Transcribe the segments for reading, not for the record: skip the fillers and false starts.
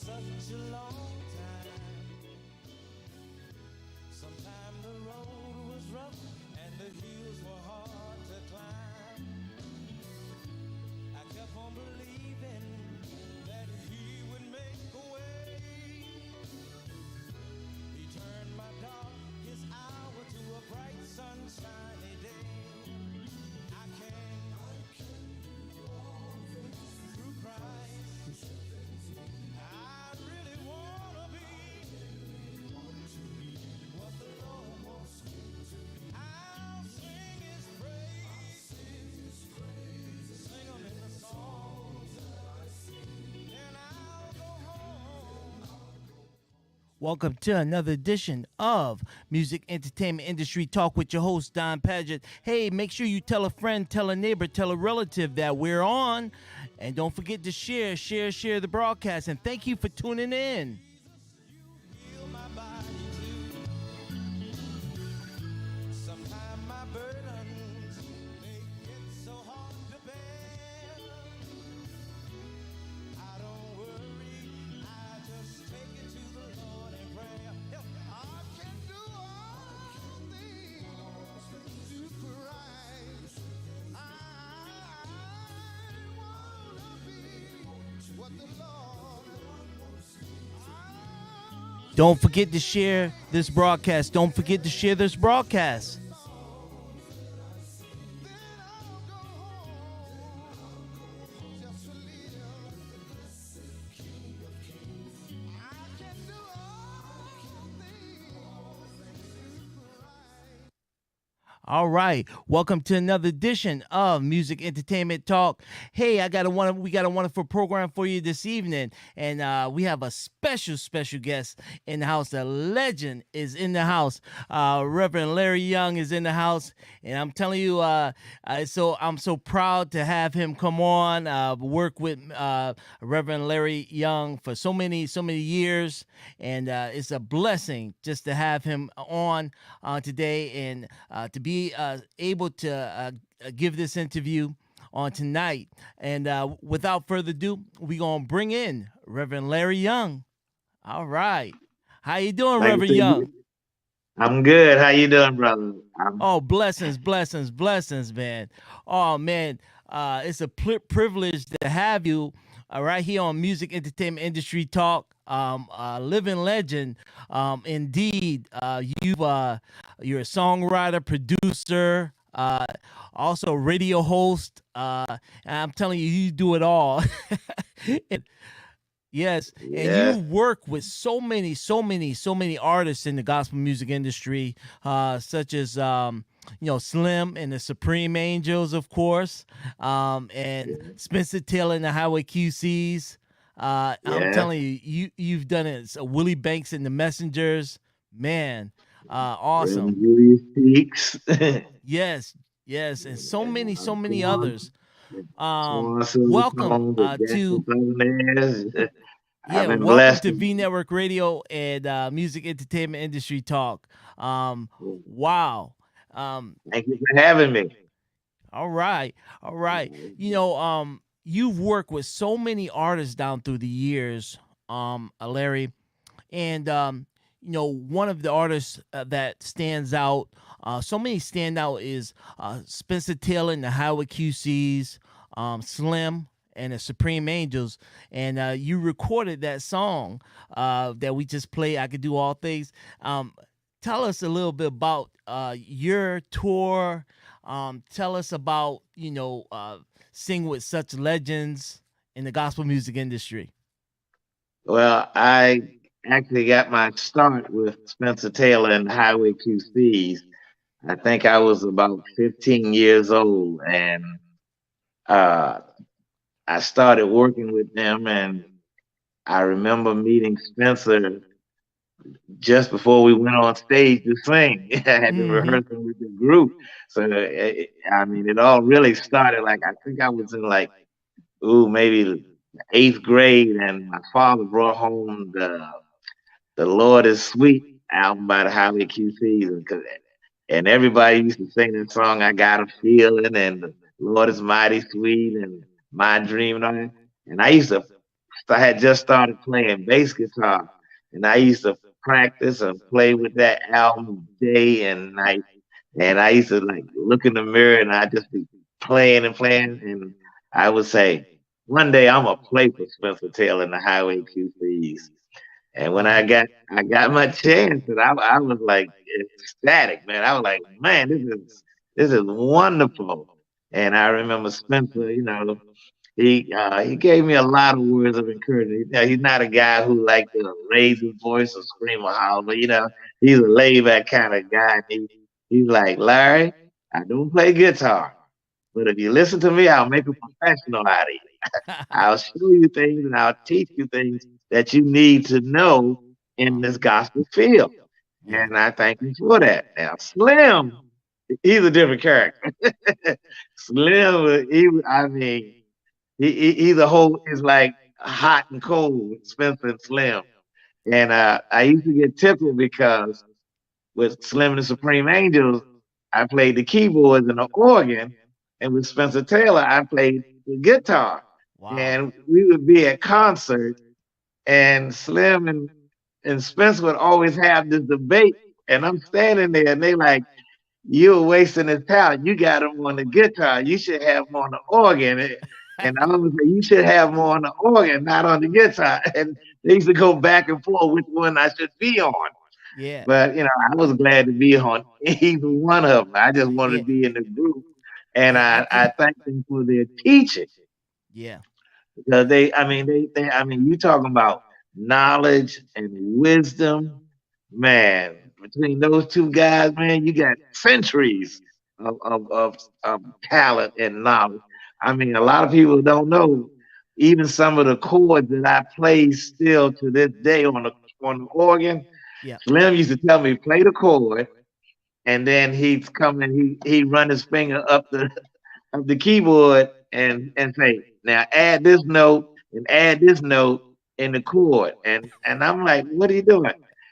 such a long time. Sometimes the road was rough and the hills were hard to climb. I kept on believing that he would make a way. He turned my darkest hour to a bright sunshiny day. I can do all things through Christ. I really wanna be what the Lord wants me to be. I'll sing His praise, sing 'em in the songs that I sing, and I'll go home. Welcome to another edition of Music Entertainment Industry Talk with your host, Don Paget. Hey, make sure you tell a friend, tell a neighbor, tell a relative that we're on. And don't forget to share the broadcast. And thank you for tuning in. Heal my body too. Sometimes my burdens, they get so hard to bear. I don't worry, I just take it to the Lord in prayer. I can do all things through Christ. I wanna be what the Lord wants. Don't forget to share this broadcast. Don't forget to share this broadcast. All right, welcome to another edition of Music Entertainment Talk. Hey, we got a wonderful program for you this evening, and we have a special guest in the house. The legend is in the house. Reverend Larry Young is in the house, and I'm telling you, I'm so proud to have him come on. Work with Reverend Larry Young for so many years, and it's a blessing just to have him on today and to be able to give this interview on tonight. And without further ado, we're going to bring in Reverend Larry Young. All right. How you doing, Reverend Young? I'm good. How you doing, brother? Oh, blessings, man. Oh, man, it's a privilege to have you right here on Music Entertainment Industry Talk. Living legend. Indeed, you're a songwriter, producer, also radio host. And I'm telling you, you do it all. Yes, Yeah. and you work with so many artists in the gospel music industry, such as Slim and the Supreme Angels, of course, and Spencer Taylor and the Highway QCs. I'm telling you, you've done it. So Willie Banks and the Messengers, man, awesome. Julius Peaks. Yes, and so many others. Welcome to I've been welcome blessed. to V Network Radio and Music Entertainment Industry Talk. Wow. Thank you for having me. All right. You've worked with so many artists down through the years, Larry, and one of the artists that stands out, so many stand out, is Spencer Taylor and the Highway QCs, Slim and the Supreme Angels, and you recorded that song that we just played, I Could Do All Things. Tell us a little bit about your tour. Tell us about, sing with such legends in the gospel music industry. Well, I actually got my start with Spencer Taylor and the Highway QCs. I think I was about 15 years old, and I started working with them, and I remember meeting Spencer just before we went on stage to sing. I had been rehearsing with the group. So, it all really started, I think I was in maybe 8th grade, and my father brought home the Lord is Sweet album by the Highway QCs. And everybody used to sing that song, I Got a Feeling, and the Lord is Mighty Sweet, and My Dream, and all that. And I used to I had just started playing bass guitar, and I used to practice and play with that album day and night. And I used to like look in the mirror and I just be playing and playing. And I would say, one day I'm gonna play for Spencer Taylor and the Highway QCs. And when Wow. I got my chance, and I was like ecstatic, man. I was like, man, this is wonderful. And I remember Spencer, you know, he gave me a lot of words of encouragement. You know, he's not a guy who like to raise his voice or scream or holler, but you know, he's a laid back kind of guy. He's like, Larry, I don't play guitar, but if you listen to me, I'll make a professional out of you. I'll show you things and I'll teach you things that you need to know in Wow. this gospel field. Yeah. And I thank you for that. Now, Slim, he's a different character. Slim, I mean, he's a whole, he's like hot and cold with Spencer and Slim. And I used to get tickled because with Slim and the Supreme Angels, I played the keyboards and the organ. And with Spencer Taylor, I played the guitar. Wow. And we would be at concerts, and Slim and Spencer would always have this debate. And I'm standing there, and they like, you're wasting his talent. You got him on the guitar. You should have him on the organ. And I was like, you should have him on the organ, not on the guitar. And they used to go back and forth which one I should be on. Yeah. But you know, I was glad to be on either one of them. I just wanted Yeah. to be in the group, and I And thank them for their teaching yeah. because I mean, you talking about knowledge and wisdom, man. Between those two guys, man, you got centuries of talent and knowledge. I mean, a lot of people don't know even some of the chords that I play still to this day on the organ. Yeah. Slim used to tell me play the chord, and then he'd come and he run his finger up the keyboard and say, now add this note and add this note in the chord. And I'm like, what are you doing?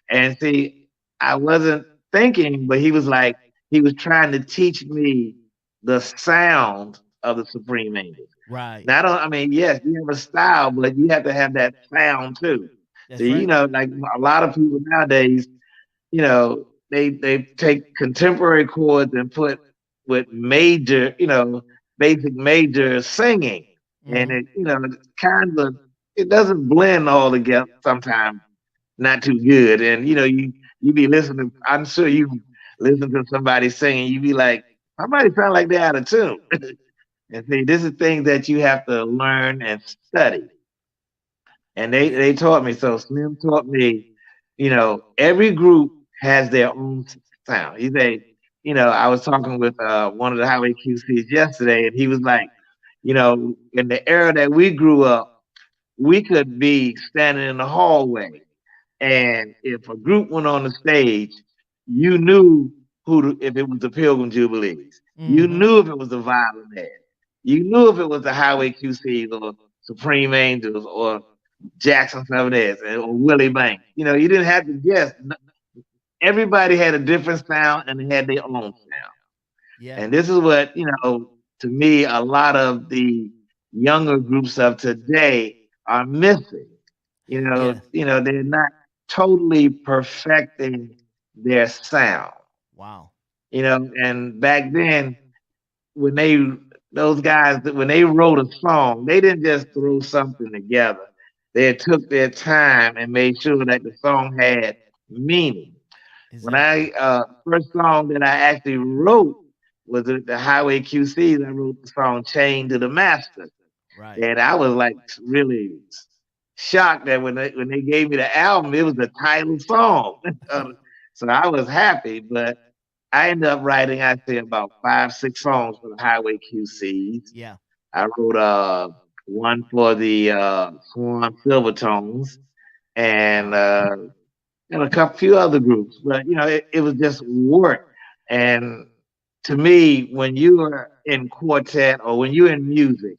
And see, I wasn't thinking, but he was like, he was trying to teach me the sound of the Supreme Angels. Right. Now I mean, yes, you have a style, but you have to have that sound too. That's See, you right. know, like a lot of people nowadays, you know, they take contemporary chords and put with major, you know, basic major singing, and Mm-hmm. it, you know, it's kind of it doesn't blend all together. Sometimes not too good, and you know, you be listening. I'm sure you listen to somebody singing, you be like, somebody sound like they're out of tune. And see, this is things that you have to learn and study. And Yeah. they taught me. So Slim taught me, you know, every group has their own sound. He said, you know, I was talking with one of the Highway QCs yesterday, and he was like, you know, in the era that we grew up, we could be standing in the hallway, and if a group went on the stage, you knew if it was the Pilgrim Jubilees. You Mm-hmm. knew if it was the Violin. You knew if it was the Highway QCs or Supreme Angels or Jackson 7S or Willie Banks. You know, you didn't have to guess. Everybody had a different sound and they had their own sound. Yeah. And this is what, you know, to me, a lot of the younger groups of today are missing. Yes. You know, they're not totally perfecting their sound. Wow. You know, and back then when they those guys when they wrote a song, they didn't just throw something together. They took their time and made sure that the song had meaning. When Exactly. I first song that I actually wrote was the Highway QCs. I wrote the song "Chained to the Master," Right. and I was like really shocked that when they gave me the album, it was the title song. So I was happy, but I ended up writing, I'd say, about 5, 6 songs for the Highway QCs. Yeah. I wrote one for the Swan Silvertones and Wow. and a couple few other groups. But you know, it was just work. And to me, when you are in quartet or when you're in music,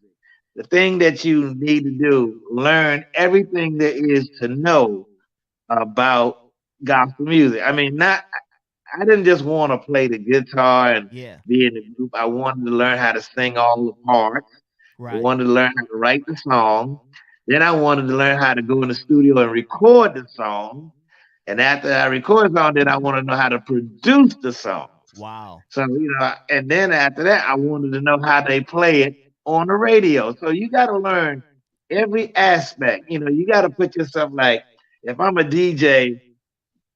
the thing that you need to do, learn everything there is to know about gospel music. I mean, not I didn't just want to play the guitar and Yeah. be in the group. I wanted to learn how to sing all the parts. I Right. wanted to learn how to write the song. Then I wanted to learn how to go in the studio and record the song. And after I record the song, then I want to know how to produce the songs. Wow. So, and then after that, I wanted to know how they play it on the radio. So you got to learn every aspect. You got to put yourself like, if I'm a DJ,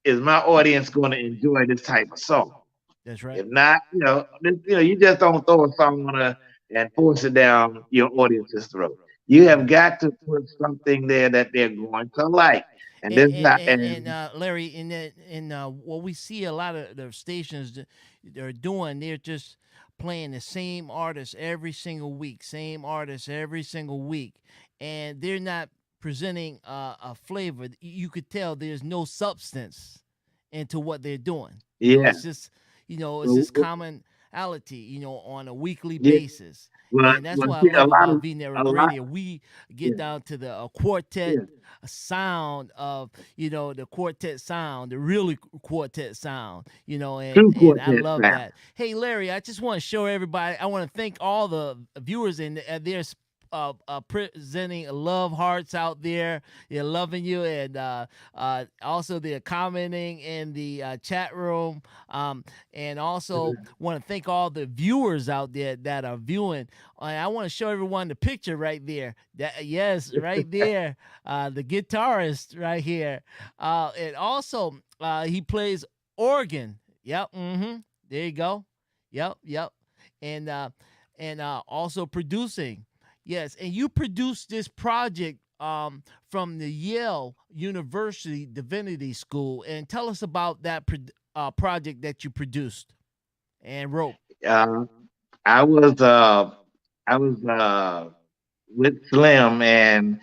is my audience going to enjoy this type of song? That's right. If not, you just don't throw a song on and force it down your audience's throat. You have got to put something there that they're going to like. And And this and, not and, and and uh, Larry, what we see a lot of the stations they're doing, they're just playing the same artist every single week, same artist every single week, and they're not presenting a flavor. You could tell there's no substance into what they're doing. yeah. It's Well, just commonality, on a weekly yeah. basis. Well, And that's well, what I see, love about V a Network lot, Radio. We yeah, get down to the quartet yeah, sound of the quartet sound, the really quartet sound, and true and I quartet love sound. that. Hey Larry, I just want to show everybody. I want to thank all the viewers and there's presenting love hearts out there. They're loving you, and also they're commenting in the chat room. And also want to thank all the viewers out there that are viewing. I want to show everyone the picture right there. That yes, right there, the guitarist right here. And also, he plays organ. Yep. There you go. Yep. And also producing. Yes, and you produced this project from the Yale University Divinity School. And tell us about that project that you produced and wrote. Uh, I was with Slim, and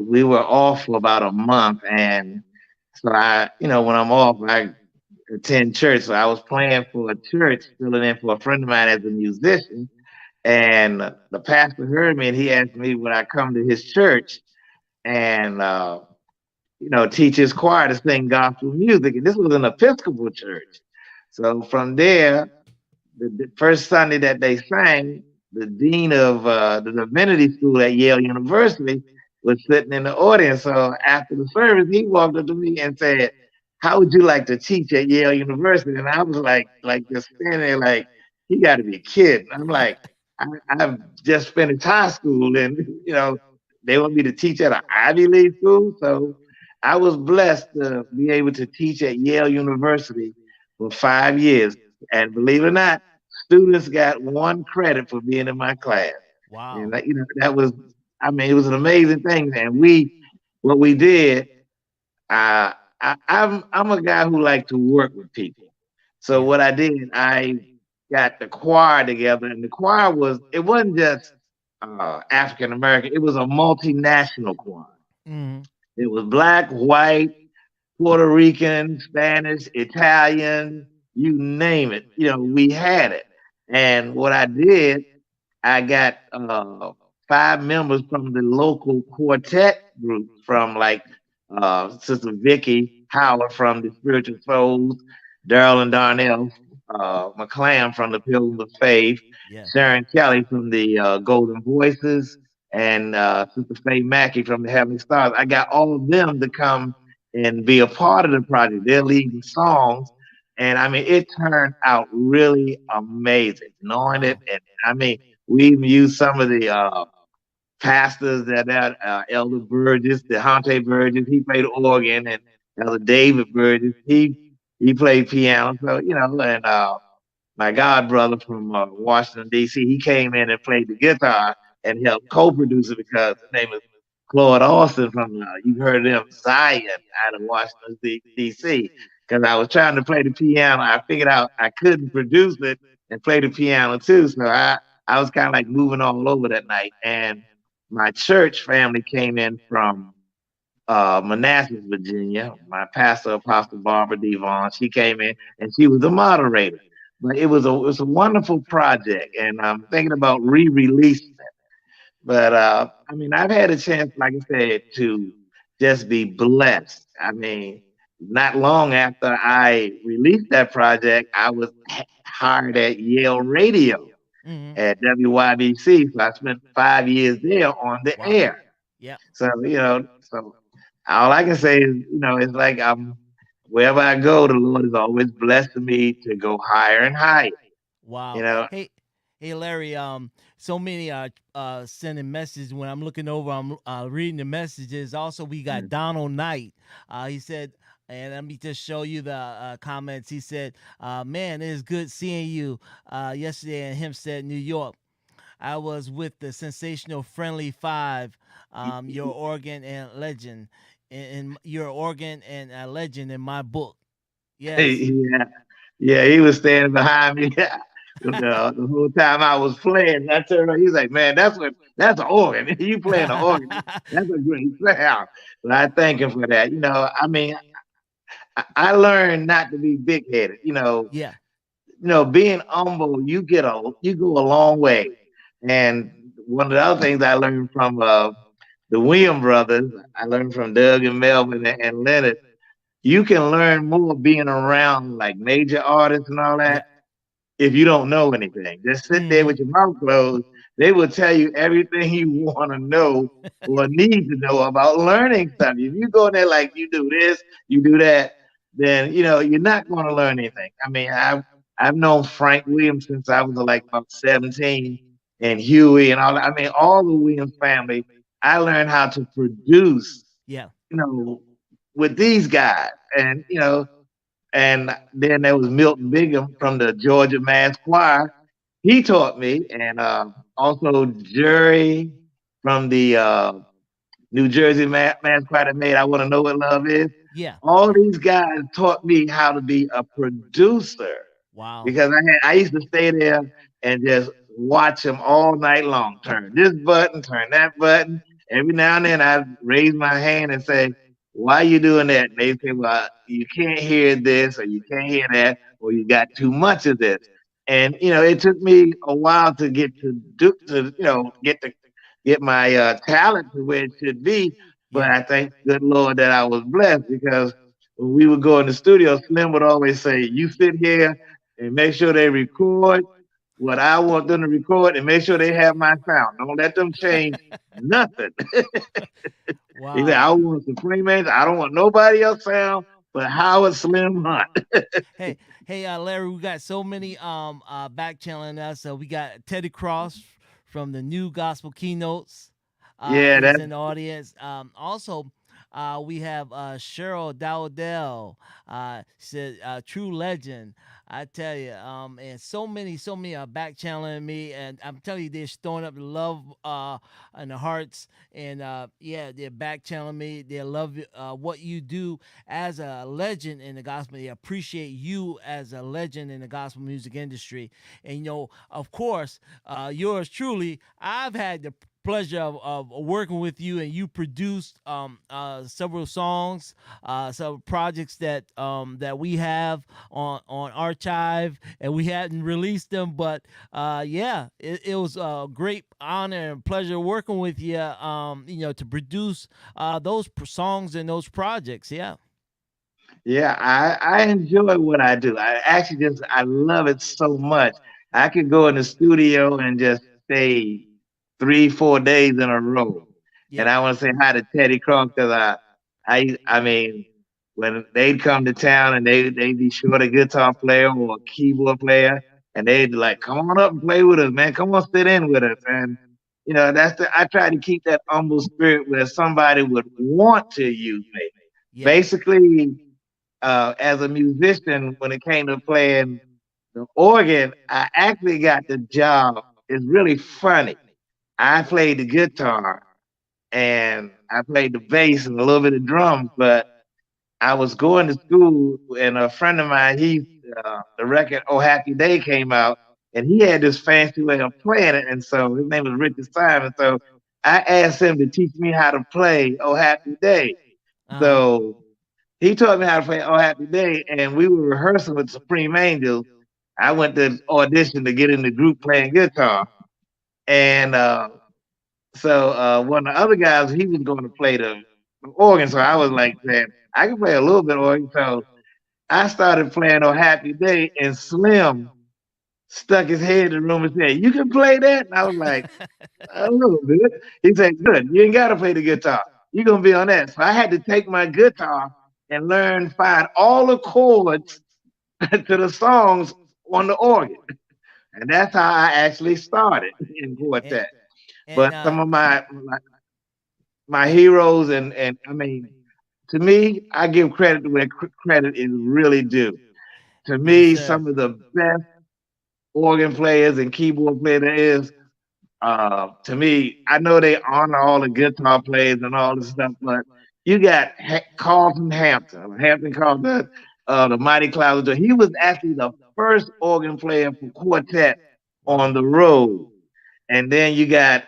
we were off for about a month, and so when I'm off, I attend church. So I was playing for a church, filling in for a friend of mine as a musician, and the pastor heard me, and he asked me would I come to his church and teach his choir to sing gospel music, and this was an Episcopal church. So from there, the first Sunday that they sang, the dean of the divinity school at Yale University was sitting in the audience. So after the service, he walked up to me and said, "How would you like to teach at Yale University?" And I was like just standing there, like, he got to be kidding. I'm like, I've just finished high school, and they want me to teach at an Ivy League school. So I was blessed to be able to teach at Yale University for 5 years. And believe it or not, students got one credit for being in my class. And Wow. that was, I mean, it was an amazing thing. And what we did, I'm a guy who likes to work with people. So Yeah. what I did, I got the choir together, and the choir it wasn't just African American, it was a multinational choir. Mm-hmm. It was black, white, Puerto Rican, Spanish, Italian, you name it. We had it. And what I did, I got 5 members from the local quartet group, from like Sister Vicky Howard from the Spiritual Souls, Daryl and Darnell McClam from the Pilgrims of Faith, Yeah. Sharon Kelly from the Golden Voices, and Sister Faye Mackey from the Heavenly Stars. I got all of them to come and be a part of the project. They're leading songs. And I mean, it turned out really amazing. Knowing it, Wow. and I mean, we even used some of the pastors Elder Burgess, DeHonte Burgess, he played organ, and Elder David Burgess, he played piano. So and my god brother from Washington D.C., he came in and played the guitar and helped co-produce it because his name is Claude Austin from you've heard of him, Zion, out of Washington D.C. Because I was trying to play the piano, I figured out I couldn't produce it and play the piano too, so I was kind of like moving all over that night. And my church family came in from Manassas, Virginia. My pastor, Apostle Barbara Devon, she came in and she was the moderator. But it was a wonderful project, and I'm thinking about re-releasing it. But I mean, I've had a chance, like I said, to just be blessed. I mean, not long after I released that project, I was hired at Yale Radio Mm-hmm. at WYBC. So I spent 5 years there on the Wow. air. Yeah. So, so all I can say is, it's like I'm wherever I go, the Lord is always blessing me to go higher and higher. You Wow. know, Hey Larry, so many sending messages. When I'm looking over, I'm reading the messages. Also, we got Donald Knight. He said, and let me just show you the comments. He said, man, it is good seeing you yesterday. And him said, New York. I was with the sensational Friendly Five, your organ and legend, in your organ and legend in my book. Yes. yeah, yeah, he was standing behind me the whole time I was playing. I turned around, he's like, man, that's an organ. You playing the organ. That's a great sound. But I thank him for that. I mean, I learned not to be big headed. Yeah. Being humble, you go a long way. And one of the other things I learned from the William brothers, I learned from Doug and Melvin and Leonard. You can learn more being around like major artists and all Yeah. that if you don't know anything. Just sit there Hmm. with your mouth closed. They will tell you everything you want to know or need to know about learning something. If you go in there like you do this, you do that, then you're not going to learn anything. I mean, I've known Frank Williams since I was like about 17, and Huey and all. I mean, all the Williams family. I learned how to produce, Yeah. you know, with these guys, and then there was Milton Bigham from the Georgia Mass Choir. He taught me, and also Jerry from the New Jersey Mass Choir that made "I Want to Know What Love Is." Yeah. All these guys taught me how to be a producer Wow. because I used to stay there and just watch them all night long. Turn this button, turn that button. Every now and then I raise my hand and say, "Why are you doing that?" And they say, "Well, you can't hear this, or you can't hear that, or you got too much of this." And it took me a while to get to do to get my talent to where it should be. But Yeah. I thank good Lord that I was blessed because when we would go in the studio, Slim would always say, "You sit here and make sure they record what I want them to record and make sure they have my sound. Don't let them change nothing." He said, Wow. "I want Supreme Angel. I don't want nobody else sound but Howard Slim Hunt." Hey, hey, Larry, we got so many back channeling us. We got Teddy Cross from the New Gospel Keynotes. Yeah, Is that's in the audience. Also, we have Cheryl Dowdell. Said true legend. I tell you, and so many are back channeling me, and I'm telling you, they're throwing up love in the hearts, and yeah, they're back channeling me. They love what you do as a legend in the gospel. They appreciate you as a legend in the gospel music industry, and of course, yours truly. I've had the pleasure of working with you, and you produced several songs, some projects that we have on archive, and we hadn't released them, but yeah, it was a great honor and pleasure working with you, to produce those songs and those projects. Yeah. Yeah, I enjoy what I do. I love it so much. I could go in the studio and just stay 3, 4 days in a row. And Yeah. I want to say hi to Teddy Cross because I mean, when they'd come to town and they'd be short a guitar player or a keyboard player, and they'd be like, "Come on up and play with us, man. Come on, sit in with us." And I try to keep that humble spirit where somebody would want to use me. Yeah. Basically, as a musician, when it came to playing the organ, I actually got the job. It's really funny. I played the guitar and I played the bass and a little bit of drums, but I was going to school and a friend of mine, the record "Oh Happy Day" came out, and he had this fancy way of playing it, and so his name was Richard Simon. So I asked him to teach me how to play "Oh Happy Day." Uh-huh. So he taught me how to play "Oh Happy Day," and we were rehearsing with Supreme Angels. I went to audition to get in the group playing guitar, and one of the other guys he was going to play the organ. So I was like, "Man, I can play a little bit of organ." So I started playing "Oh Happy Day," and stuck his head in the room and said, "You can play that?" And I was like, "A little bit." He said, "Good. You ain't got to play the guitar. You're gonna be on that." So I had to take my guitar and learn, find all the chords to the songs on the organ, and that's how I actually started in and quartet. and But some of my yeah, heroes, and I mean, to me, I give credit where credit is really due. To yes, me, sir. some of the best organ players and keyboard players there is. To me, I know they honor all the guitar players and all this stuff, but you got Carlton Hampton, Hampton Carlton, the Mighty Clouds. He was actually the first organ player for quartet on Wow. the road. And then you got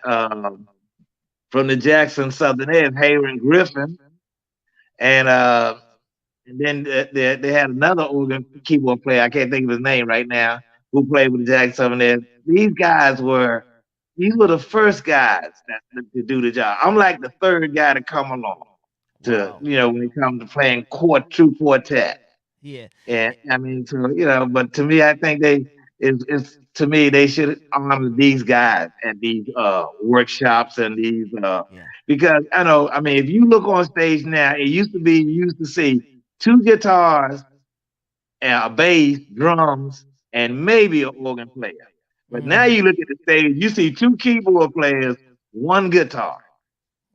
from the Jackson Southern Ed, Hayron Griffin, and then they had another organ keyboard player. I can't think of his name right now, who played with the Jackson Southern Ed. These were the first guys to do the job. I'm like the third guy to come along to, Wow. when it comes to playing true quartet. Yeah. And Eh, I mean, but to me, I think it's to me they should honor these guys at these workshops and these yeah. because I know, I mean, if you look on stage now, it used to be you used to see two guitars, and a bass, drums, and maybe an organ player. But now Mm-hmm. you look at the stage, you see two keyboard players, one guitar.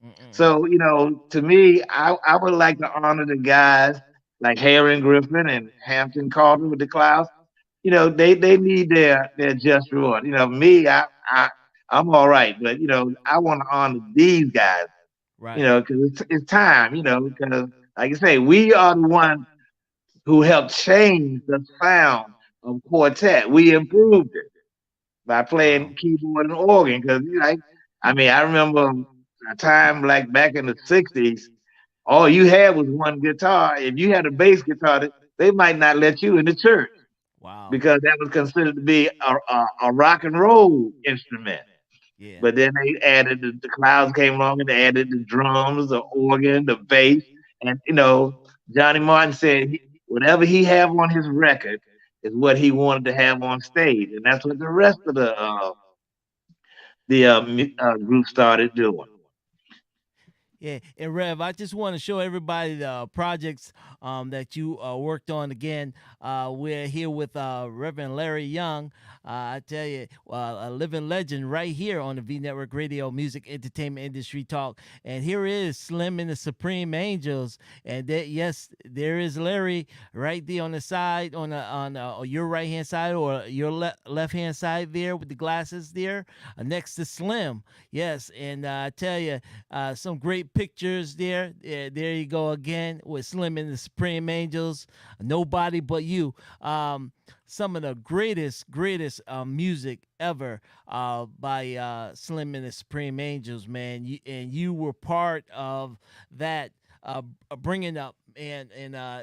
Mm-mm. So, to me, I would like to honor the guys like Harry Griffin and Hampton Carter with the Clouds. They need their just reward. Me, I'm all right, but I want to honor these guys. Right. Because it's time. Because like I say, we are the ones who helped change the sound of quartet. We improved it by Wow. playing keyboard and organ. Because I mean, I remember a time like back in the '60s, all you had was one guitar. If you had a bass guitar, they might not let you in the church Wow. because that was considered to be a rock and roll instrument. Yeah. But then they added the clouds came along and they added the drums, the organ, the bass, and Johnny Martin said whatever he have on his record is what he wanted to have on stage, and that's what the rest of the group started doing. Yeah, and Rev, I just want to show everybody the projects that you worked on. Again, we're here with Reverend Larry Young. I tell you, a living legend right here on the V Network Radio, Music Entertainment Industry Talk. And here is Slim and the Supreme Angels. And yes, there is Larry right there on the side, on your right hand side or your left hand side there with the glasses there, next to Slim. Yes, and I tell you, some great pictures there. Yeah, there you go again with Slim and the Supreme Angels. Nobody But You. Some of the greatest music ever by Slim and the Supreme Angels, man. And you were part of that bringing up. And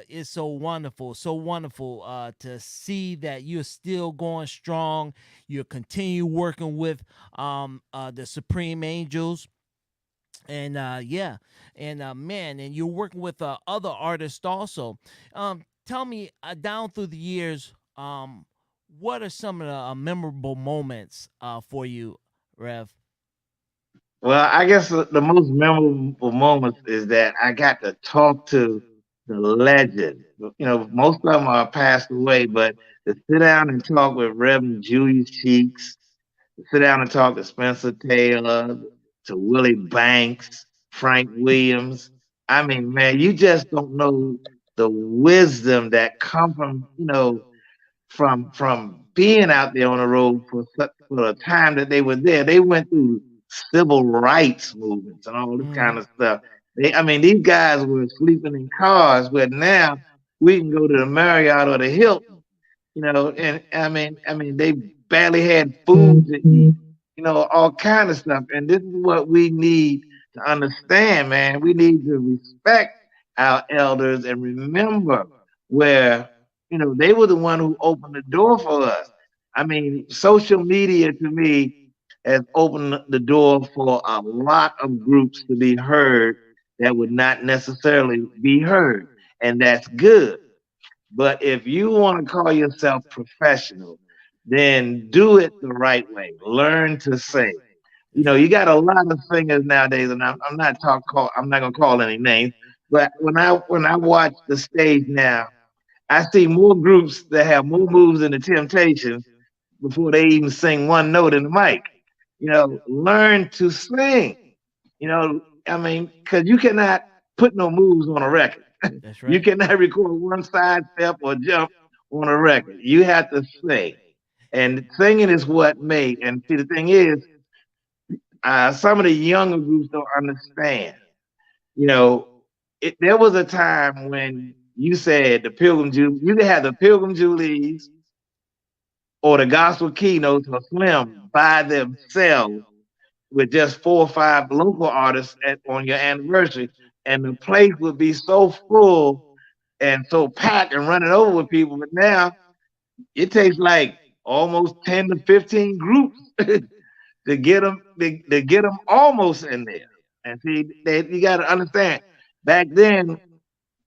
it's so wonderful to see that you're still going strong. You continue working with the Supreme Angels, and yeah, and man, and you're working with other artists also. Tell me, down through the years, what are some of the memorable moments for you, Rev? Well, I guess the most memorable moments is that I got to talk to the legend. Most of them are passed away, but to sit down and talk with Reverend Julius Cheeks, to sit down and talk to Spencer Taylor, to Willie Banks, Frank Williams. I mean, man, you just don't know the wisdom that come from being out there on the road for the time that they were there. They went through civil rights movements and all this kind Mm-hmm. of stuff. I mean, these guys were sleeping in cars, but now we can go to the Marriott or the Hilton, and I mean, they barely had food to eat, all kind of stuff. And this is what we need to understand, man. We need to respect our elders and remember where, they were the one who opened the door for us. I mean, social media to me has opened the door for a lot of groups to be heard that would not necessarily be heard. And that's good. But if you want to call yourself professional, then do it the right way. Learn to sing. You That's know, you right. got a lot of singers nowadays, and I'm not gonna call any names, but when I watch the stage now, I see more groups that have more moves than the Temptations before they even sing one note in the mic. You know, learn to sing. You know, I mean, because you cannot put no moves on a record. That's You right. cannot record one side step or jump on a record. You have to sing. And singing is what made. And see, the thing is, some of the younger groups don't understand. You know, there was a time when you said the Pilgrim Jubilee, you could have the Pilgrim Jubilees or the Gospel Keynotes or Slim by themselves with just 4 or 5 local artists on your anniversary, and the place would be so full and so packed and running over with people. But now it takes like almost 10 to 15 groups to get them almost in there. And see, you got to understand. Back then,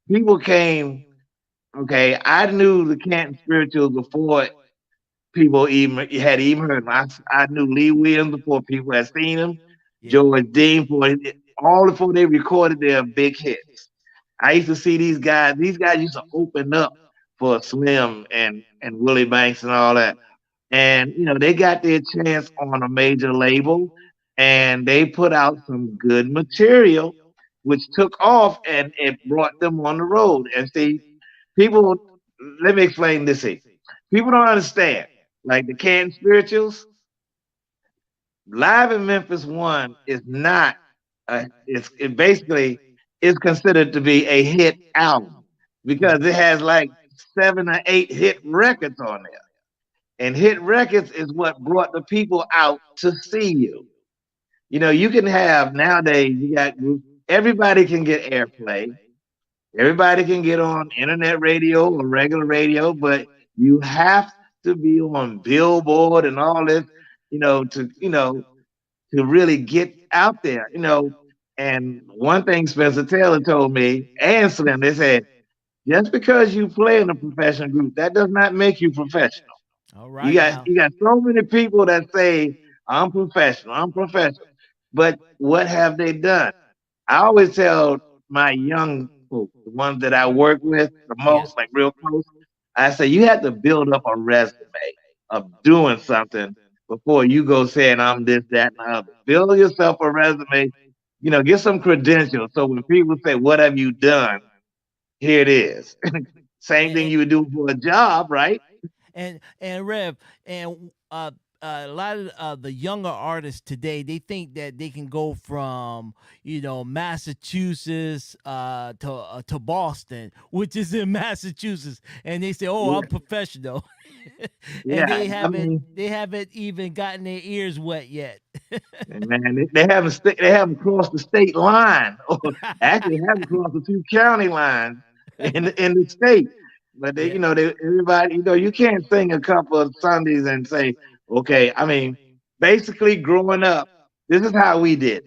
people came. Okay, I knew the Canton Spirituals before people even had even heard him. I knew Lee Williams before people had seen him. Yeah. George Dean all before they recorded their big hits. I used to see these guys. These guys used to open up for Slim and Willie Banks and all that. And you know, they got their chance on a major label, and they put out some good material, which took off, and it brought them on the road. And see, people. Let me explain this here. People don't understand. Like the Canton Spirituals, Live in Memphis One is not it basically is considered to be a hit album Mm. because it has like 7 or 8 hit records on there. And hit records is what brought the people out to see you. You know, you can have nowadays you got groups, everybody can get airplay. Everybody can get on internet radio or regular radio, but you have to be on Billboard and all this, to really get out there, And one thing Spencer Taylor told me, and Slim, they said, just because you play in a professional group, that does not make you professional. All You right got now. you got so many people that say, I'm professional. But what have they done? I always tell my young folks, the ones that I work with the Yeah. most, like real close, I say you have to build up a resume of doing something before you go saying I'm this, that, and the other. Build yourself a resume, get some credentials. So when people say, what have you done? Here it is. Same thing And you would do for a job, right? and Rev, and a lot of the younger artists today, they think that they can go from Massachusetts to Boston, which is in Massachusetts, and they say, "Oh, Yeah. I'm professional," and Yeah. I mean, they haven't even gotten their ears wet yet. man, they haven't crossed the state line, or actually haven't crossed the 2 county lines in the state. But Yeah, everybody, you can't sing a couple of Sundays and say, okay. I mean, basically, growing up, this is how we did,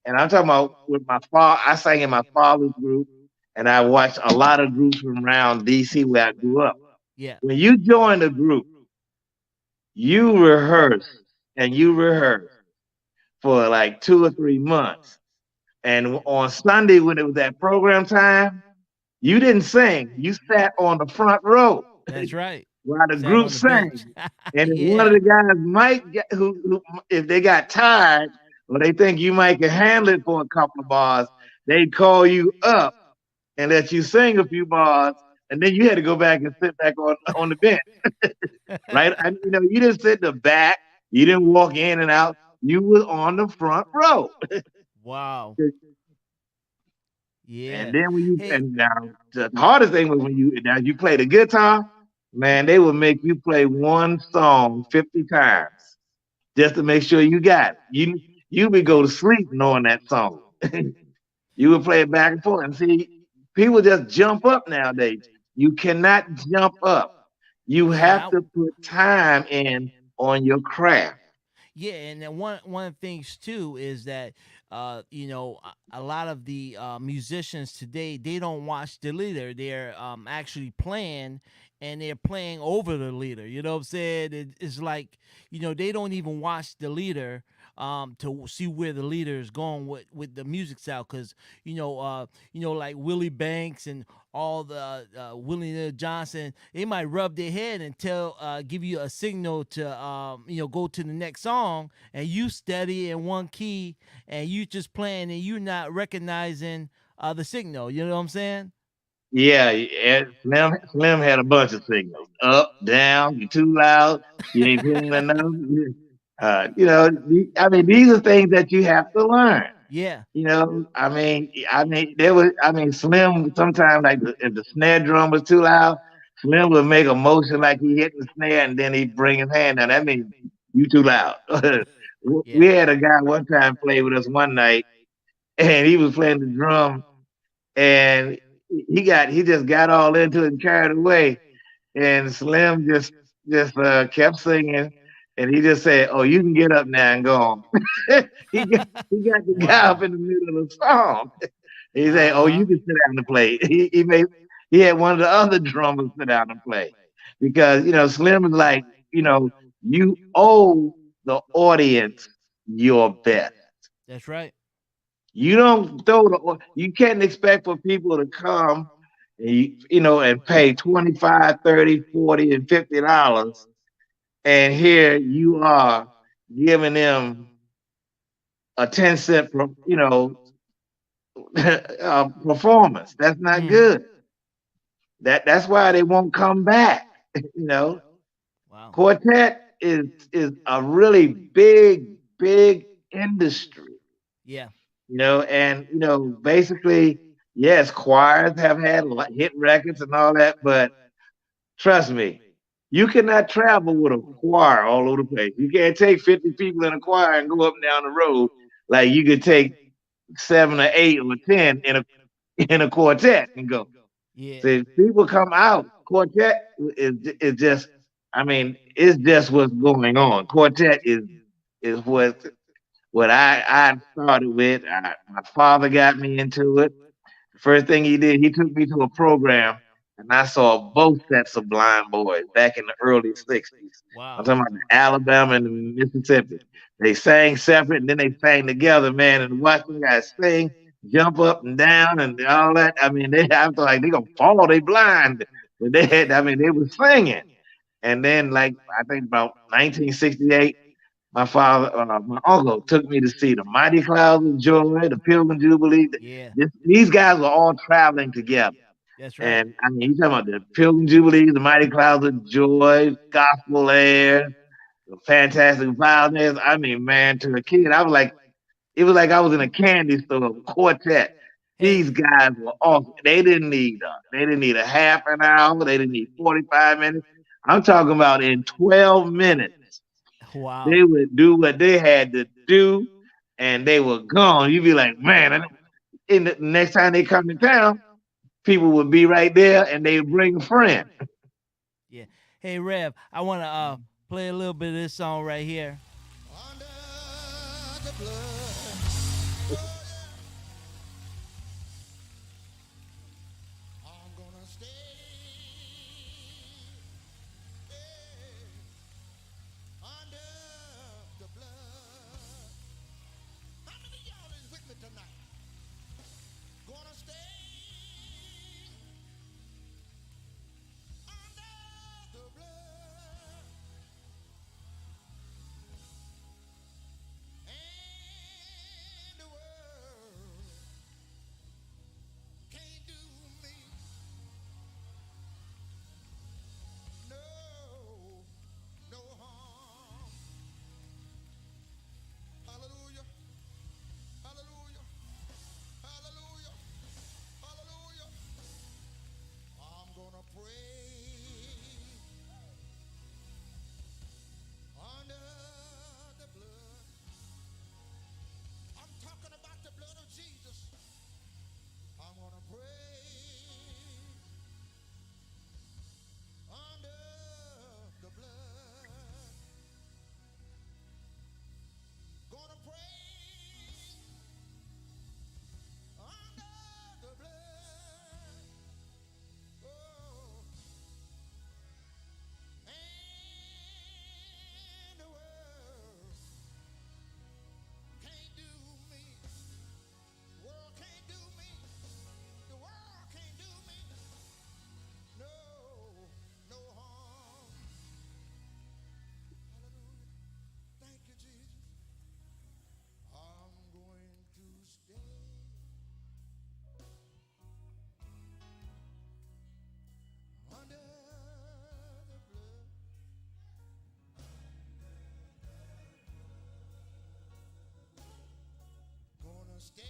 and I'm talking about with my father. I sang in my father's group, and I watched a lot of groups from around D.C. where I grew up. yeah, When you join a group, you rehearse and you rehearse for like 2 or 3 months. And on Sunday, when it was that program time, you didn't sing. You sat on the front row that's right. while the Sat group on the bench. sang. And if one of Yeah, the guys might get, who if they got tired or they think you might can handle it for a couple of bars, they'd call you up and let you sing a few bars. And then you had to go back and sit back on the bench, right? And you didn't sit in the back. You didn't walk in and out. You were on the front row. wow. Yeah. And then Hey, and now the hardest thing was when you play the guitar, man, they would make you play one song 50 times just to make sure you got it. You would go yeah, to sleep knowing that song. You would play it back and forth. And see, people just jump up nowadays. You cannot jump up. You have yeah. to put time in on your craft. Yeah, and then one of the things too is that a lot of the musicians today, they don't watch the leader. They're actually playing, and they're playing over the leader. You know what I'm saying? It's like, they don't even watch the leader to see where the leader is going with the music style, because like Willie Banks and all the Willie Neal Johnson, they might rub their head and give you a signal to go to the next song, and you steady in one key, and you just playing, and you not recognizing the signal. You know what I'm saying? Yeah, Slim had a bunch of signals. Up, down, you too loud, you ain't playing enough. I mean, these are things that you have to learn. Yeah. Slim sometimes, like, if the snare drum was too loud, Slim would make a motion like he hit the snare, and then he'd bring his hand down. That means you too loud. We Yeah. had a guy one time play with us one night, and he was playing the drum, and he just got all into it and carried away. And Slim just kept singing, and he just said, "Oh, you can get up now and go on." He got the guy up Wow. in the middle of the song. He said, "Oh, you Uh-huh. can sit down and play." He had one of the other drummers sit down and play, because Slim is like, you know you owe the audience your best. That's right. You don't you can't expect for people to come and and pay 25, 30, 40, and $50, and here you are giving them a 10 cent performance. That's not Hmm. good. That's why they won't come back. you know Wow. Quartet is a really big industry. Yeah. And basically, yes, choirs have had hit records and all that, but trust me, you cannot travel with a choir all over the place. You can't take 50 people in a choir and go up and down the road like you could take 7 or 8 or 10 in a quartet and go. Yeah. See, people come out. Quartet is just, I mean, it's just what's going on. Quartet is what I started with. My father got me into it. The first thing he did, he took me to a program, and I saw both sets of blind boys back in the early '60s. I'm Wow. talking about Alabama and Mississippi. They sang separate, and then they sang together, man. And watch them guys sing, jump up and down, and all that. I mean, I was like, they gonna fall. They blind, but they were singing. And then, like, I think about 1968, my uncle took me to see the Mighty Clouds of Joy, the Pilgrim Jubilee. Yeah. These guys were all traveling together. That's right. And I mean, you talking about the Pilgrim Jubilee, the Mighty Clouds of Joy, Gospel Air, the Fantastic Violinists. I mean, man, to a kid, it was like I was in a candy store, quartet. Hey. These guys were awesome. They didn't need a half an hour. They didn't need 45 minutes. I'm talking about in 12 minutes. Wow. They would do what they had to do, and they were gone. You'd be like, man, and the next time they come to town, people would be right there, and they would bring a friend. Yeah. Hey, Rev, I want to play a little bit of this song right here. Under the blood. Oh, yeah. I'm gonna stay. Yeah. Under the blood. How many of y'all is with me tonight? Gonna stay under the blood. And the world can't do me stay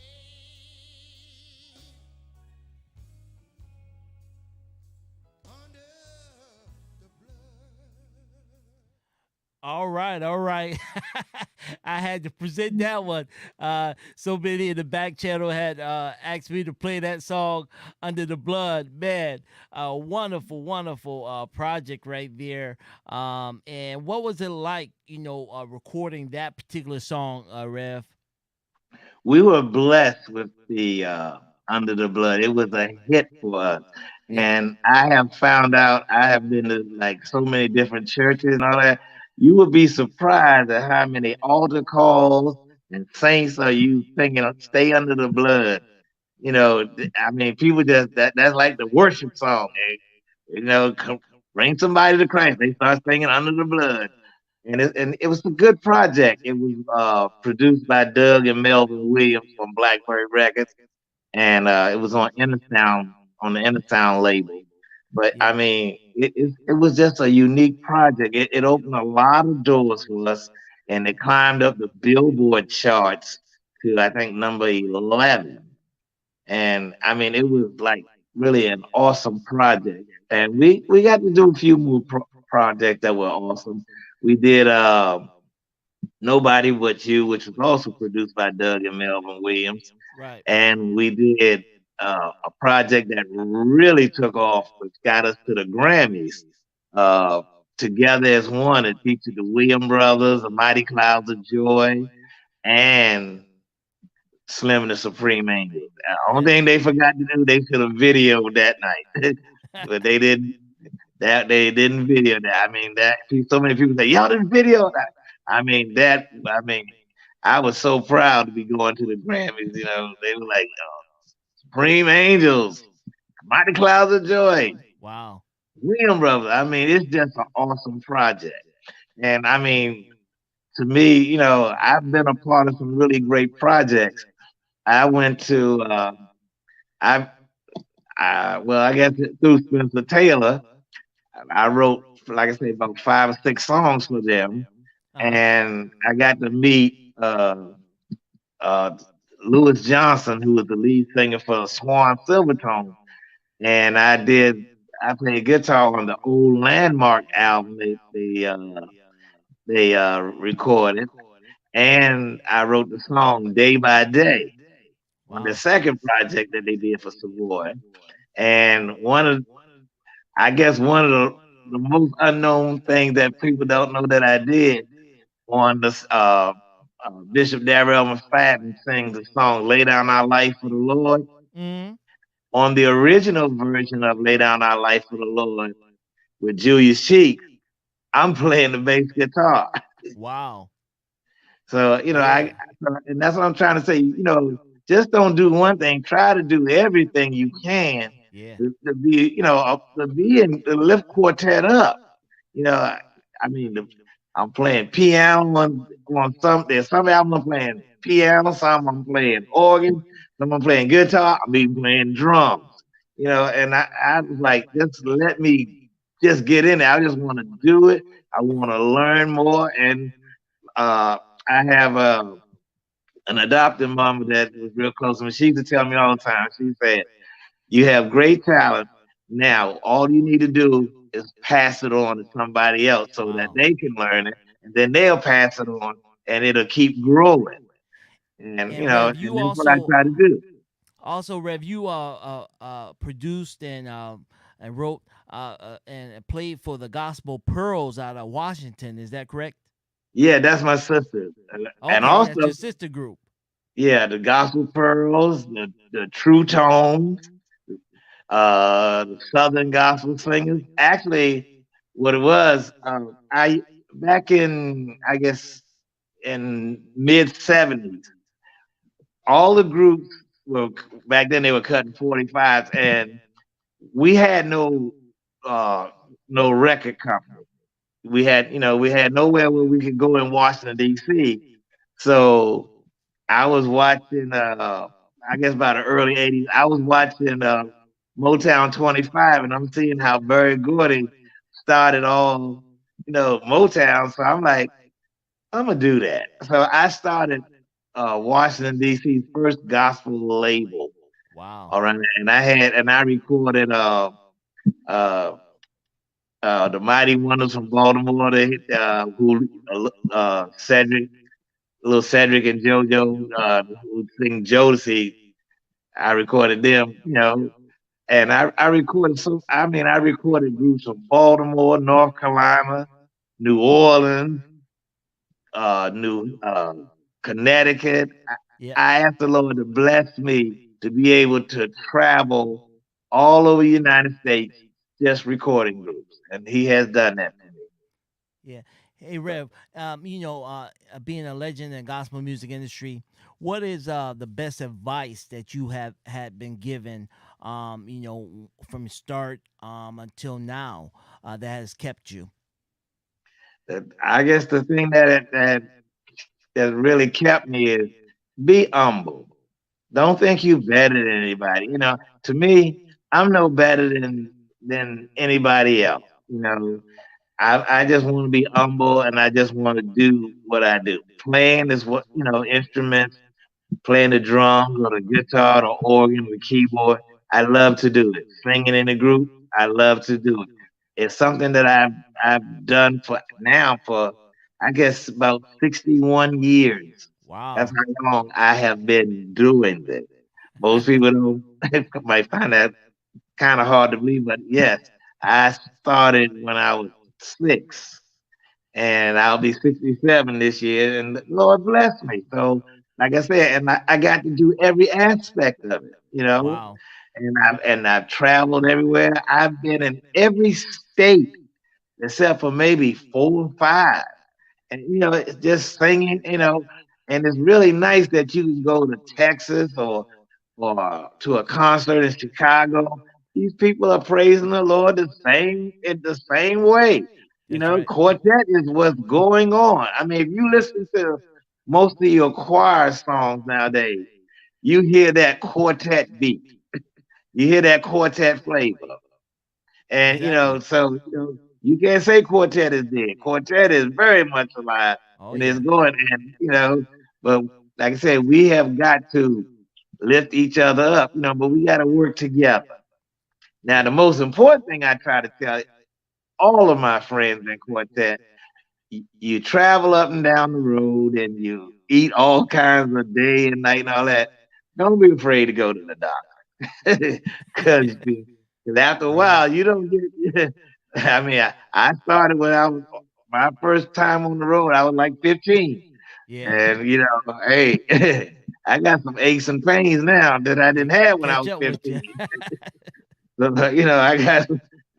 under the blood. All right, all right. I had to present that one. So many in the back channel had asked me to play that song, Under the Blood. Man, wonderful, wonderful project right there. And what was it like, recording that particular song, Rev? We were blessed with the Under the Blood. It was a hit for us. Yeah. And I have found out, I have been to like so many different churches and all that. You would be surprised at how many altar calls and saints are you singing, stay under the blood. I mean, people just, that's like the worship song. Come, bring somebody to Christ. They start singing under the blood. And it was a good project. It was produced by Doug and Melvin Williams from Blackbird Records, and it was on the Inner Sound label. But I Yeah. mean, it was just a unique project. It opened a lot of doors for us, and it climbed up the Billboard charts to I think number 11. And I mean, it was like really an awesome project. And we got to do a few more projects that were awesome. We did Nobody But You, which was also produced by Doug and Melvin Williams. Right. And we did a project that really took off, which got us to the Grammys. Uh, Together as One, it featured the Williams Brothers, the Mighty Clouds of Joy, and Slim and the Supreme Angels. The only thing Yes. they forgot to do, they should have videoed that night, but they didn't. That they didn't video that. I mean, so many people say, "Y'all didn't video that." I mean, I was so proud to be going to the Grammys. They were like, Supreme Angels, Mighty Clouds of Joy, Wow. William Brothers. I mean, it's just an awesome project. And I mean, to me, I've been a part of some really great projects. I went to, I, well, I guess through Spencer Taylor, I wrote, like I said, about 5 or 6 songs for them, Uh-huh. and I got to meet uh, Louis Johnson, who was the lead singer for Swan Silvertone, and I played guitar on the old Landmark album they recorded, and I wrote the song Day by Day on the Wow. second project that they did for Savoy. And I guess one of the most unknown things that people don't know that I did on this Bishop Darrell McFadden sings the song "Lay Down Our Life for the Lord." Mm. On the original version of "Lay Down Our Life for the Lord" with Julius Cheeks, I'm playing the bass guitar. Wow. So, Yeah. and that's what I'm trying to say. Just don't do one thing. Try to do everything you can Yeah. to be, to lift quartet up. You know, I, I mean, I'm playing piano on some. There's some albums I'm playing piano, some I'm playing organ, some I'm playing guitar. I'm even playing drums. And I was like, just let me just get in there. I just want to do it. I want to learn more, and uh, I have an adopted mama that was real close to me. She used to tell me all the time. She said, "You have great talent. Now, all you need to do is pass it on to somebody else so that Wow. they can learn it, and then they'll pass it on, and it'll keep growing." And And Rev, and you that's what I try to do. Rev, you produced and wrote and played for the Gospel Pearls out of Washington. Is that correct? Yeah, that's my sister, and Okay, that's also your sister group. yeah, the Gospel Pearls, the True Tones, the Southern Gospel Singers. Actually, what it was, I back in I guess in mid '70s, all the groups were back then they were cutting 45s, and we had uh, no record company. We had nowhere where we could go in Washington D.C. So I was watching, I guess by the early '80s, I was watching Motown 25, and I'm seeing how Berry Gordy started all, Motown. So I'm like, I'm gonna do that. So I started Washington D.C.'s first gospel label. Wow. All right, and I recorded uh the Mighty Wonders from Baltimore, who Cedric, little Cedric and JoJo, who sing Jodeci. I recorded them, and I recorded I recorded groups from Baltimore, North Carolina, New Orleans, New Connecticut. Yeah. I asked the Lord to bless me to be able to travel all over the United States just recording groups, and He has done that for me. Yeah. Hey, Rev, being a legend in the gospel music industry, what is the best advice that you have had been given, from start until now, that has kept you? I guess the thing that really kept me is be humble. Don't think you better than anybody. To me, I'm no better than anybody else. I just want to be humble and I just want to do what I do. Playing is what instruments, playing the drums or the guitar or organ or the keyboard. I love to do it. Singing in a group, I love to do it. It's something that I've done for I guess about 61 years. That's Wow. how long I have been doing this. Most people don't might find that kind of hard to believe, but yes, I started when I was 6 and I'll be 67 this year, and the Lord bless me. So, like I said, and I got to do every aspect of it. Wow. And I've traveled everywhere. I've been in every state except for maybe 4 or 5, and it's just singing, and it's really nice that you can go to Texas or to a concert in Chicago. These people are praising the Lord the same way. That's right. Quartet is what's going on. I mean, if you listen to most of your choir songs nowadays, you hear that quartet beat. You hear that quartet flavor. And Exactly. so you can't say quartet is dead. Quartet is very much alive Oh and it's yeah. going. And but like I said, we have got to lift each other up. But we got to work together. Now, the Yeah. most important thing I try to tell all of my friends in quartet, you travel up and down the road and you eat all kinds of day and night and all that. Don't be afraid to go to the doctor because after a Right. while you don't get. I mean, I started when I was my first time on the road. I was like 15, Yeah. and hey, I got some aches and pains now that I didn't have when I Catch was up with you. 15. So, I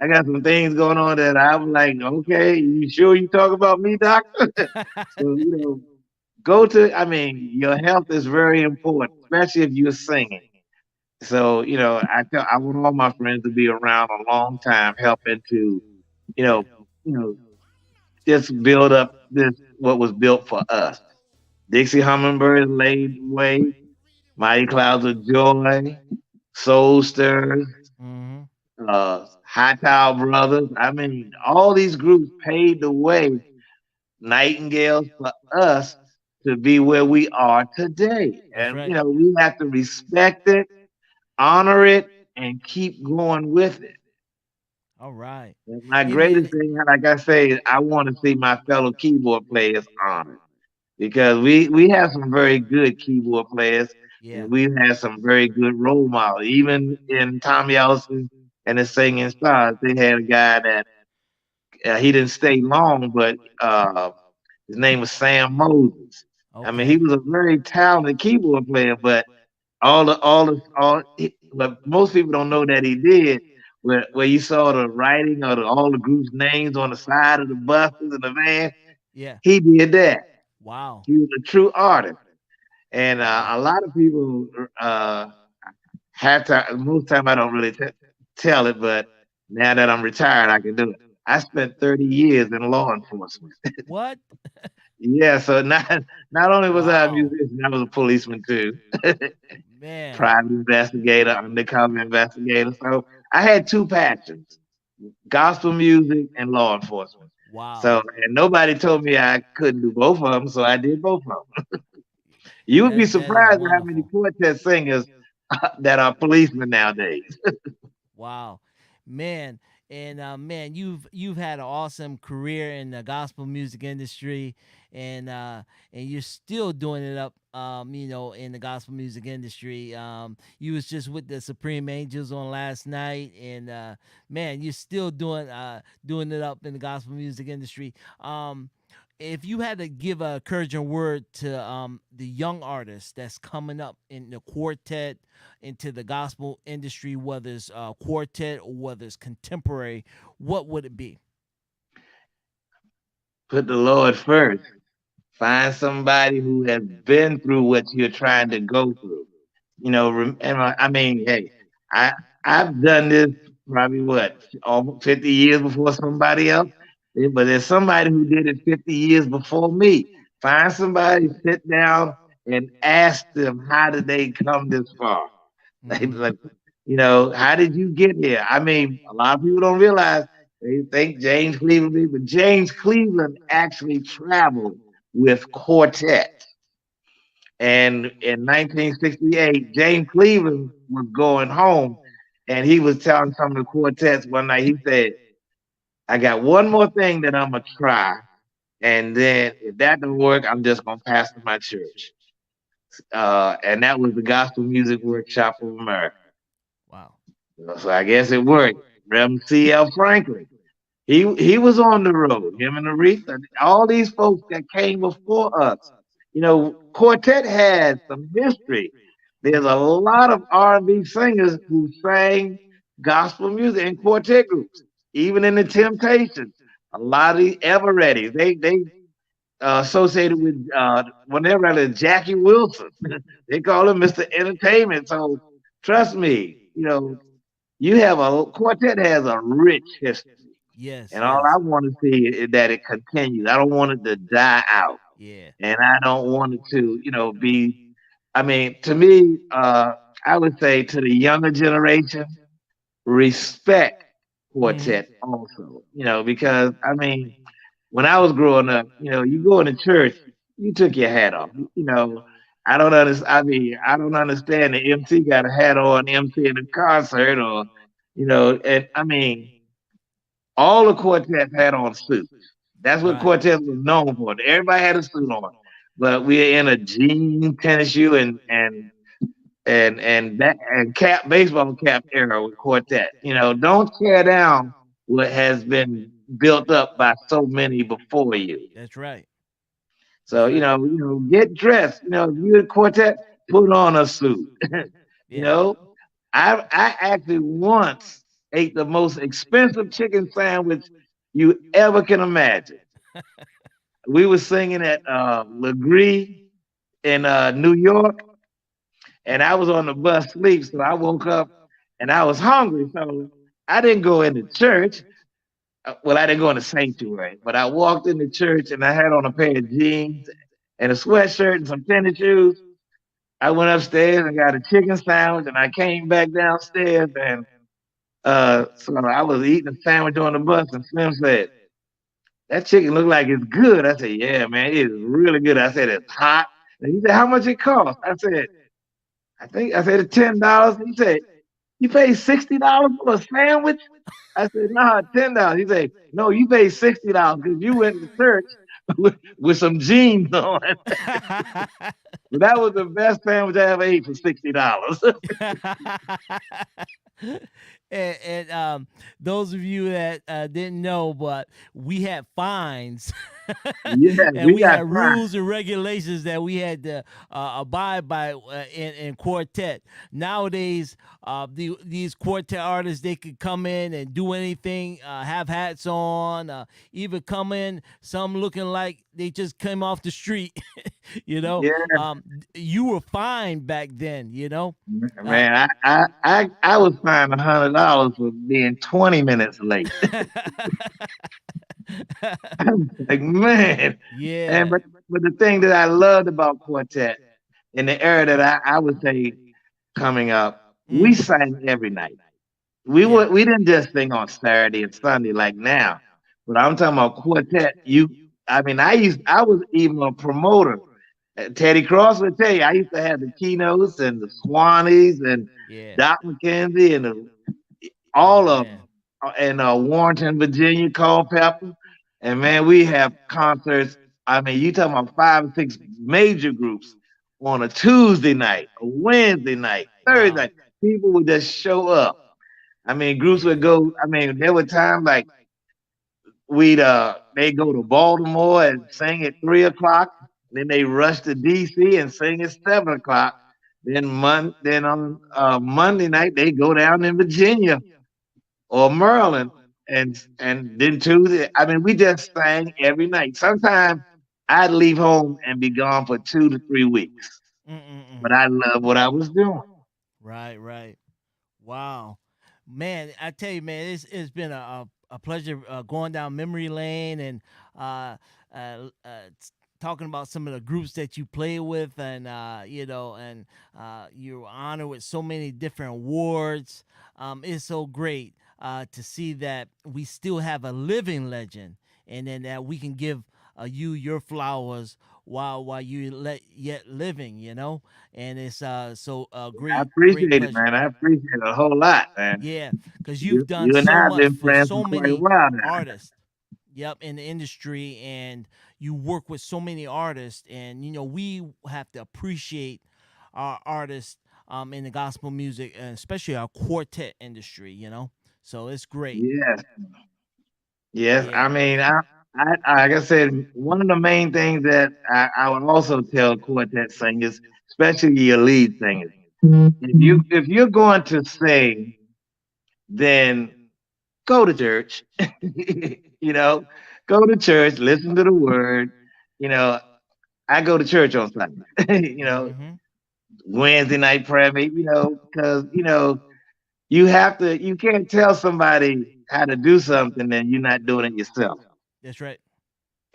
got some things going on that I'm like, okay, you sure you talk about me, doctor? So go to. I mean, your health is very important, especially if you're singing. So I want all my friends to be around a long time, helping to you Yeah. know you know just build up this what was built for us. Dixie Hummingbirds laid way, Mighty Clouds of Joy, Soul Stirrers, Hmm. High Tile Brothers. I mean, all these groups paved the way, Nightingales, for us to be where we are today. That's And right. we have to respect it, honor it, and keep going with it. All right. And my Hey man. greatest thing, like I say, is I want to see my fellow keyboard players honored because we have some very good keyboard players Yeah. and we've had some very good role models. Even in Tommy Ellison and the Singing Stars, they had a guy that he didn't stay long, but his name was Sam Moses. I mean, he Okay. was a very talented keyboard player, but but most people don't know that he did. Where you saw the writing of all the group's names on the side of the buses and the van, Yeah. he did that. Wow. He was a true artist, and Wow. a lot of people have to. Most time I don't really tell it, but now that I'm retired, I can do it. I spent 30 years in law enforcement. What? Yeah, so not only was I a Wow. musician, I was a policeman too. Man. Private investigator, undercover investigator. So I had two passions: gospel music and law enforcement. So Wow. and nobody told me I couldn't do both of them, so I did both of them. You would be That is surprised at how many wonderful. quartet singers that are policemen nowadays. Wow, man, and man, you've had an awesome career in the gospel music industry, and you're still doing it up, in the gospel music industry. You was just with the Supreme Angels on last night, and man, you're still doing it up in the gospel music industry. If you had to give a encouraging word to the young artists that's coming up in the quartet into the gospel industry, whether it's quartet or whether it's contemporary, what would it be? Put the Lord first. Find somebody who has been through what you're trying to go through. And I mean, hey, I I've done this probably what almost 50 years before somebody else, but there's somebody who did it 50 years before me. Find somebody, sit down, and ask them how did they come this far. Mm-hmm. Like, how did you get here? I mean, a lot of people don't realize they think James Cleveland, but James Cleveland actually traveled with quartet. And in 1968, James Cleveland was going home and he was telling some of the quartets one night, he said, I got one more thing that I'm going to try. And then if that don't work, I'm just going to pastor my church. And that was the Gospel Music Workshop of America. Wow. So I guess it worked. Reverend C.L. Franklin. He was on the road. Him and Aretha, all these folks that came before us. Quartet has some history. There's a lot of R&B singers who sang gospel music in quartet groups, even in the Temptations. A lot of the Eveready, they associated with whenever Jackie Wilson. They call him Mr. Entertainment. So trust me, you have a quartet has a rich history. Yes. And all I Yes. want to see is that it continues. I don't want it to die out. Yeah. And I don't want it to, be, I mean, to me, I would say to the younger generation, respect Mm-hmm. quartet also, because I mean, when I was growing up, you go into church, you took your hat off. I don't understand. I mean, I don't understand the MC got a hat on, MC in a concert, or and I mean, all the quartets had on suits. That's what Right. quartet was known for. Everybody had a suit on, but we're in a jean tennis shoe and cap baseball cap era with quartet. Don't tear down what has been built up by so many before you. That's right. So That's right. get dressed. If you're a quartet, put on a suit. you Yeah. know, I actually once ate the most expensive chicken sandwich you ever can imagine. We were singing at Legree in New York, and I was on the bus sleep, so I woke up and I was hungry, so I didn't go into church. Well, I didn't go in the sanctuary, but I walked into church and I had on a pair of jeans and a sweatshirt and some tennis shoes. I went upstairs and got a chicken sandwich, and I came back downstairs and so I was eating a sandwich on the bus, and Slim said, "That chicken look like it's good." I said, "Yeah, man, it is really good." I said, "It's hot." And he said, "How much it cost?" I said it's $10. He said, "You paid $60 for a sandwich?" I said, "Nah, $10." He said, "No, you paid $60 because you went to church with some jeans on." But that was the best sandwich I ever ate for $60. And those of you that didn't know, but we had fines Yeah, and we we got had fine. rules and regulations that we had to abide by in quartet. Nowadays, these quartet artists, they could come in and do anything, have hats on, even come in, some looking like they just came off the street. Yeah, You were fine back then. Uh, man, I was fined $100 for being 20 minutes late. Like, man, and yeah. but the thing that I loved about quartet in the era that I would say coming up, we Hmm. sang every night. Yeah. We didn't just sing on Saturday and Sunday like now, but I'm talking about quartet. I mean, I was even a promoter. Teddy Cross would tell you, I used to have the keynotes and the Swannies and Yeah. Doc McKenzie and Oh all of them. man. In Warrenton, Virginia, Culpeper. And man, we have concerts. I mean, you talking about 5 or 6 major groups on a Tuesday night, a Wednesday night, Thursday Wow. night. People would just show up. I mean, groups Yeah. would go. I mean, there were times like we'd they go to Baltimore and sing at 3 o'clock. Then they rush to DC and sing at 7 o'clock. Then on Monday night they go down in Virginia or Maryland and then Tuesday. I mean, we just sang every night. Sometimes I'd leave home and be gone for 2 to 3 weeks. Mm-mm-mm. But I love what I was doing. Right. Right. Wow, man! I tell you, man, it's been a pleasure going down memory lane and uh, talking about some of the groups that you play with, and and you're honored with so many different awards. It's so great to see that we still have a living legend, and then that we can give you your flowers while you yet living. And it's so I great appreciate it, pleasure. man. I appreciate it a whole lot, man. Yeah, because you've You done you and so I have much been for friends so for quite a many while now. artists. Yep, in the industry, and you work with so many artists, and we have to appreciate our artists in the gospel music, and especially our quartet industry. So it's great. Yes, yes. I Yeah. mean, like I said, one of the main things that I would also tell quartet singers, especially your lead singers, if you're going to sing, then go to church. you know, go to church, listen to the word. You know, I go to church on Sunday. Mm-hmm. Wednesday night prayer meeting. Because you can't tell somebody how to do something and you're not doing it yourself. That's right.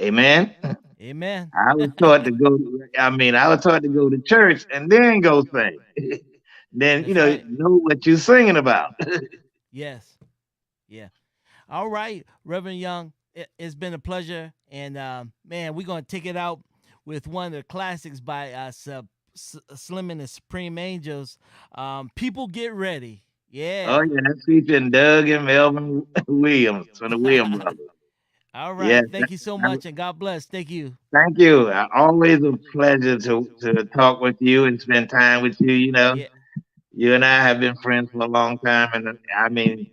Amen. Amen. I was taught to go. I mean, I was taught to go to church and then go sing. then That's right. know what you're singing about. Yes. Yeah. All right, Reverend Young, it's been a pleasure, and man, we're gonna take it out with one of the classics by Slim and the Supreme Angels. People get ready. Oh Yeah. yeah, that's featuring Doug and Melvin Williams from the Williams brothers. All right. Yes, Thank you so much, and God bless. Thank you. thank you. Always a pleasure to talk with you and spend time with you. Yeah. You and I have been friends for a long time, and I mean,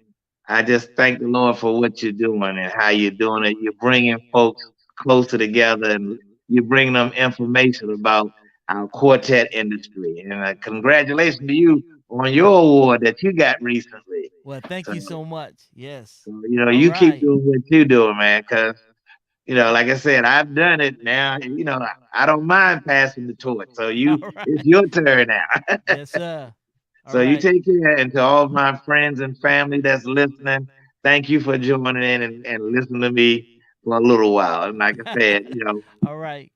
I just thank the Lord for what you're doing and how you're doing it. You're bringing folks closer together, and you're bringing them information about our quartet industry. And congratulations to you on your award that you got recently. Well, thank So, you so much. Yes. so All you keep right. doing what you're doing, man. Because like I said, I've done it now. I don't mind passing the torch. So All it's right. your turn now. Yes, sir. All So you right. take care, and to all of my friends and family that's listening, thank you for joining in and listening to me for a little while. And like I said, All right.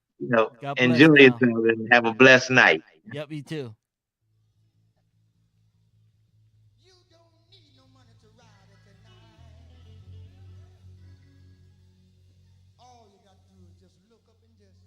God bless enjoy yourself now. and have a blessed night. Yep, you too. You don't need no money to ride it tonight. All you got to do is just look up and just